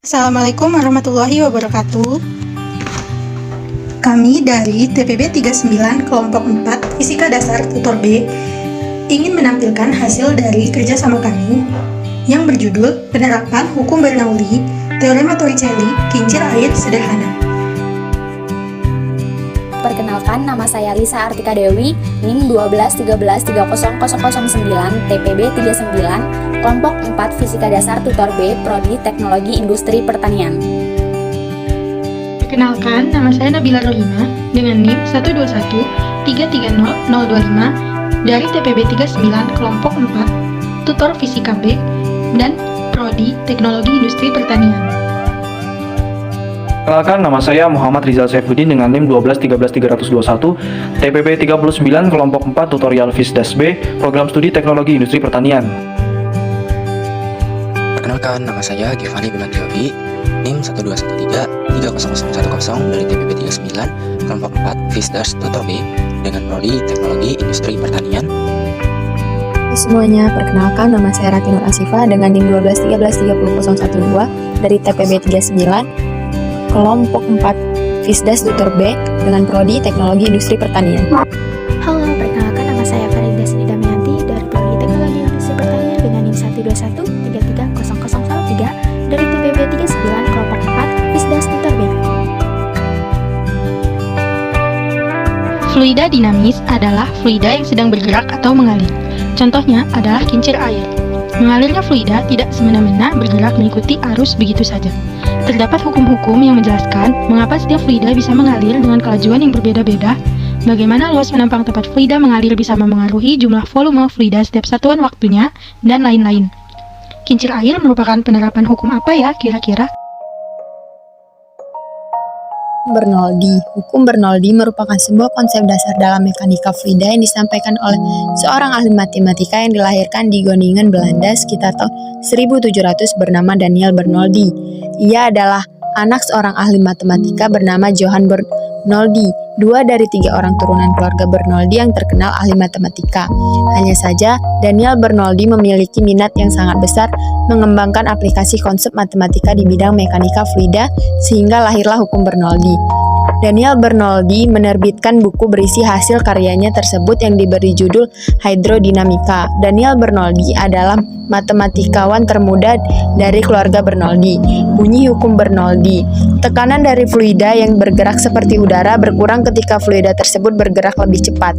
Assalamualaikum warahmatullahi wabarakatuh. Kami dari TPB 39 kelompok 4 Fisika Dasar Tutor B ingin menampilkan hasil dari kerjasama kami yang berjudul Penerapan Hukum Bernoulli, Teorema Torricelli, Kincir Air Sederhana. Perkenalkan, nama saya Lisa Artika Dewi, NIM 121330009, TPB 39, kelompok 4 Fisika Dasar Tutor B, Prodi Teknologi Industri Pertanian. Perkenalkan, nama saya Nabila Rohina dengan NIM 121330025 dari TPB 39 kelompok 4 Tutor Fisika B dan Prodi Teknologi Industri Pertanian. Perkenalkan, nama saya Muhammad Rizal Saifuddin dengan NIM 1213321, TPB 39, kelompok 4, tutorial FISDAS B, program studi teknologi industri pertanian. Perkenalkan, nama saya Giovanni Binandiowi, NIM 121330010 dari TPB 39, kelompok 4, FISDAS Tutor B, dengan prodi teknologi industri pertanian. Semuanya, perkenalkan, nama saya Rati Nur Asifa dengan NIM 121330012 dari TPB 39, kelompok 4 FISDAS Tutor B dengan prodi Teknologi Industri Pertanian. Halo, perkenalkan, nama saya Farida Sini Damayanti dari Prodi Teknologi Industri Pertanian dengan NIM 121330013 dari TPB 39 kelompok 4 FISDAS Tutor B. Fluida dinamis adalah fluida yang sedang bergerak atau mengalir. Contohnya adalah kincir air. Mengalirnya fluida tidak semena-mena bergerak mengikuti arus begitu saja. Terdapat hukum-hukum yang menjelaskan mengapa setiap fluida bisa mengalir dengan kelajuan yang berbeda-beda, bagaimana luas penampang tempat fluida mengalir bisa memengaruhi jumlah volume fluida setiap satuan waktunya, dan lain-lain. Kincir air merupakan penerapan hukum apa ya kira-kira? Bernoulli. Hukum Bernoulli merupakan sebuah konsep dasar dalam mekanika fluida yang disampaikan oleh seorang ahli matematika yang dilahirkan di Groningen, Belanda sekitar tahun 1700 bernama Daniel Bernoulli. Ia adalah anak seorang ahli matematika bernama Johann Bernoulli, dua dari tiga orang turunan keluarga Bernoulli yang terkenal ahli matematika. Hanya saja, Daniel Bernoulli memiliki minat yang sangat besar mengembangkan aplikasi konsep matematika di bidang mekanika fluida sehingga lahirlah hukum Bernoulli. Daniel Bernoulli menerbitkan buku berisi hasil karyanya tersebut yang diberi judul Hydrodinamika. Daniel Bernoulli adalah matematikawan termuda dari keluarga Bernoulli. Bunyi hukum Bernoulli: tekanan dari fluida yang bergerak seperti udara berkurang ketika fluida tersebut bergerak lebih cepat.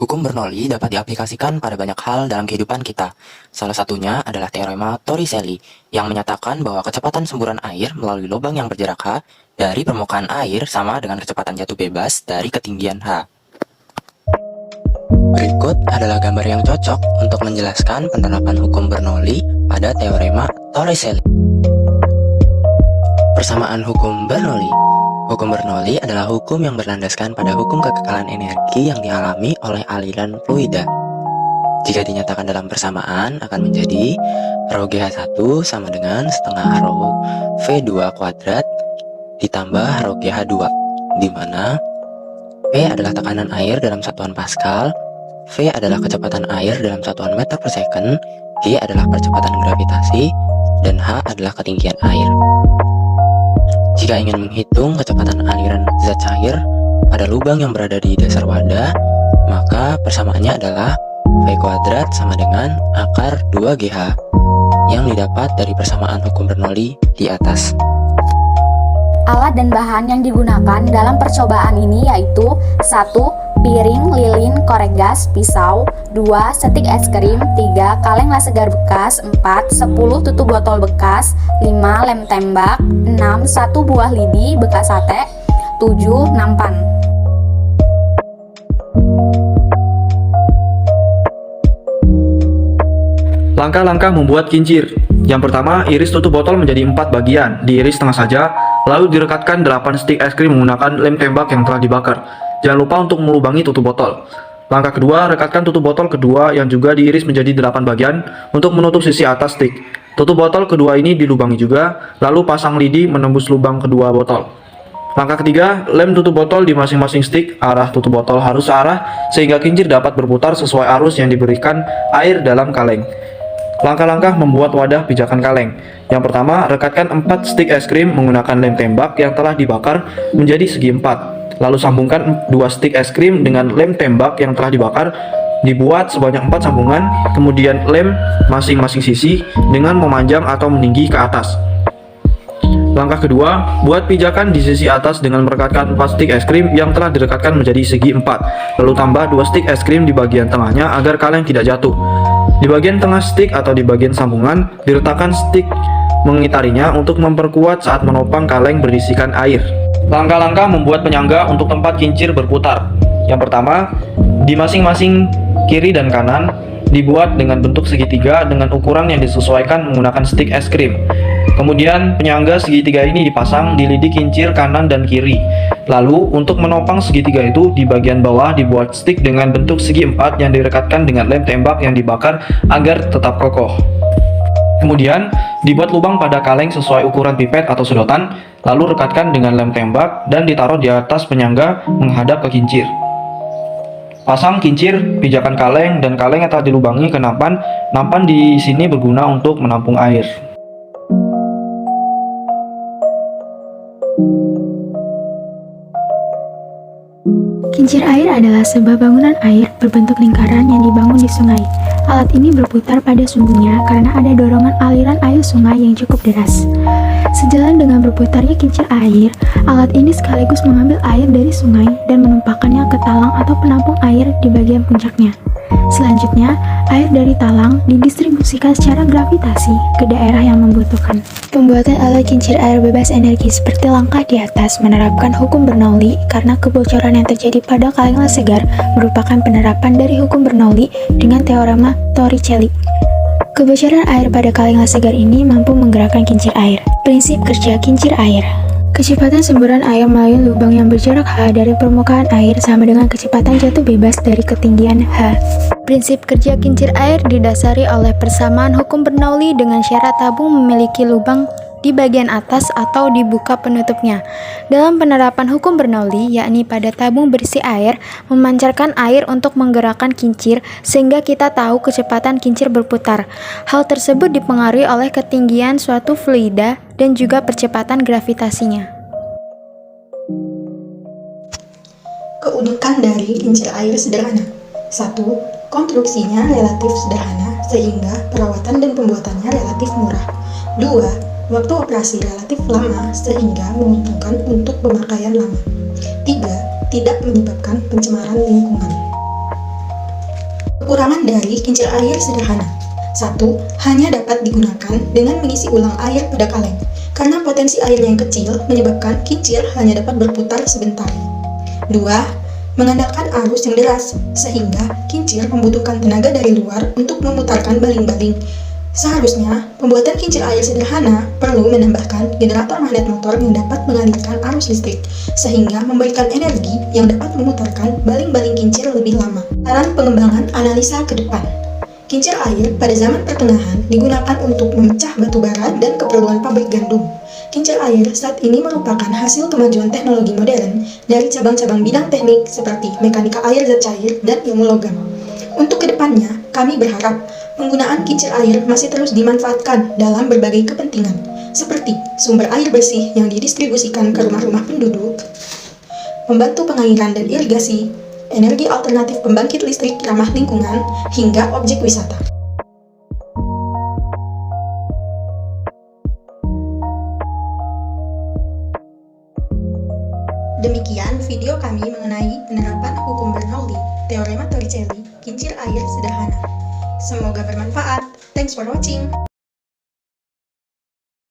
Hukum Bernoulli dapat diaplikasikan pada banyak hal dalam kehidupan kita. Salah satunya adalah teorema Torricelli yang menyatakan bahwa kecepatan semburan air melalui lubang yang berjarak H dari permukaan air sama dengan kecepatan jatuh bebas dari ketinggian H. Berikut adalah gambar yang cocok untuk menjelaskan penerapan hukum Bernoulli pada teorema Torricelli. Persamaan hukum Bernoulli. Hukum Bernoulli adalah hukum yang berlandaskan pada hukum kekekalan energi yang dialami oleh aliran fluida. Jika dinyatakan dalam persamaan, akan menjadi rho GH1 sama dengan setengah rho V2 kuadrat ditambah rho GH2, di mana P adalah tekanan air dalam satuan Pascal, V adalah kecepatan air dalam satuan meter per second, G adalah percepatan gravitasi, dan H adalah ketinggian air. Jika ingin menghitung kecepatan aliran zat cair pada lubang yang berada di dasar wadah, maka persamaannya adalah V kuadrat sama dengan akar 2GH yang didapat dari persamaan hukum Bernoulli di atas. Alat dan bahan yang digunakan dalam percobaan ini yaitu 1. Piring, lilin, korek gas, pisau. 2. Setik es krim. 3. Kaleng las segar bekas. 4. 10 tutup botol bekas. 5. Lem tembak. 6. 1 buah lidi bekas sate. 7. Nampan. Langkah-langkah membuat kincir. Yang pertama, iris tutup botol menjadi 4 bagian, diiris setengah saja, lalu direkatkan 8 stik es krim menggunakan lem tembak yang telah dibakar. Jangan lupa untuk melubangi tutup botol. Langkah kedua, rekatkan tutup botol kedua yang juga diiris menjadi 8 bagian untuk menutup sisi atas stik. Tutup botol kedua ini dilubangi juga, lalu pasang lidi menembus lubang kedua botol. Langkah ketiga, lem tutup botol di masing-masing stick. Arah tutup botol harus searah sehingga kincir dapat berputar sesuai arus yang diberikan air dalam kaleng. Langkah-langkah membuat wadah pijakan kaleng. Yang pertama, rekatkan 4 stick es krim menggunakan lem tembak yang telah dibakar menjadi segi 4. Lalu sambungkan 2 stick es krim dengan lem tembak yang telah dibakar. Dibuat sebanyak 4 sambungan, kemudian lem masing-masing sisi dengan memanjang atau meninggi ke atas. Langkah kedua, buat pijakan di sisi atas dengan merekatkan 4 stick es krim yang telah direkatkan menjadi segi 4. Lalu tambah 2 stick es krim di bagian tengahnya agar kaleng tidak jatuh. Di bagian tengah stick atau di bagian sambungan, diletakkan stick mengitarinya untuk memperkuat saat menopang kaleng berisikan air. Langkah-langkah membuat penyangga untuk tempat kincir berputar. Yang pertama, di masing-masing kiri dan kanan dibuat dengan bentuk segitiga dengan ukuran yang disesuaikan menggunakan stick es krim. Kemudian penyangga segitiga ini dipasang di lidi kincir kanan dan kiri. Lalu untuk menopang segitiga itu di bagian bawah dibuat stick dengan bentuk segi 4 yang direkatkan dengan lem tembak yang dibakar agar tetap kokoh. Kemudian dibuat lubang pada kaleng sesuai ukuran pipet atau sedotan, lalu rekatkan dengan lem tembak dan ditaruh di atas penyangga menghadap ke kincir. Pasang kincir, pijakan kaleng, dan kaleng yang telah dilubangi ke nampan. Nampan di sini berguna untuk menampung air. Kincir air adalah sebuah bangunan air berbentuk lingkaran yang dibangun di sungai. Alat ini berputar pada sumbunya karena ada dorongan aliran air sungai yang cukup deras. Sejalan dengan berputarnya kincir air, alat ini sekaligus mengambil air dari sungai dan menumpahkannya ke talang atau penampung air di bagian puncaknya. Selanjutnya, air dari talang didistribusikan secara gravitasi ke daerah yang membutuhkan. Pembuatan alat kincir air bebas energi seperti langkah di atas menerapkan hukum Bernoulli karena kebocoran yang terjadi pada kaleng Lasegar merupakan penerapan dari hukum Bernoulli dengan teorema Torricelli. Kebocoran air pada kaleng Lasegar ini mampu menggerakkan kincir air. Prinsip kerja kincir air. Kecepatan semburan air melalui lubang yang berjarak H dari permukaan air sama dengan kecepatan jatuh bebas dari ketinggian H. Prinsip kerja kincir air didasari oleh persamaan hukum Bernoulli dengan syarat tabung memiliki lubang di bagian atas atau dibuka penutupnya. Dalam penerapan hukum Bernoulli, yakni pada tabung berisi air, memancarkan air untuk menggerakkan kincir sehingga kita tahu kecepatan kincir berputar. Hal tersebut dipengaruhi oleh ketinggian suatu fluida dan juga percepatan gravitasinya. Keunikan dari kincir air sederhana. 1. Konstruksinya relatif sederhana sehingga perawatan dan pembuatannya relatif murah. 2. Waktu operasi relatif lama sehingga menguntungkan untuk pemakaian lama. 3. Tidak menyebabkan pencemaran lingkungan. Kekurangan dari kincir air sederhana. 1. Hanya dapat digunakan dengan mengisi ulang air pada kaleng. Karena potensi airnya yang kecil menyebabkan kincir hanya dapat berputar sebentar. 2. Mengandalkan arus yang deras, sehingga kincir membutuhkan tenaga dari luar untuk memutarkan baling-baling. Seharusnya, pembuatan kincir air sederhana perlu menambahkan generator magnet motor yang dapat mengalirkan arus listrik, sehingga memberikan energi yang dapat memutarkan baling-baling kincir lebih lama. Saran pengembangan analisa ke depan. Kincir air pada zaman pertengahan digunakan untuk memecah batu bara dan keperluan pabrik gandum. Kincir air saat ini merupakan hasil kemajuan teknologi modern dari cabang-cabang bidang teknik seperti mekanika air zat cair dan ilmu logam. Untuk kedepannya, kami berharap penggunaan kincir air masih terus dimanfaatkan dalam berbagai kepentingan, seperti sumber air bersih yang didistribusikan ke rumah-rumah penduduk, membantu pengairan dan irigasi, energi alternatif pembangkit listrik ramah lingkungan, hingga objek wisata. Demikian video kami mengenai penerapan hukum Bernoulli, teorema Torricelli, kincir air sederhana. Semoga bermanfaat. Thanks for watching.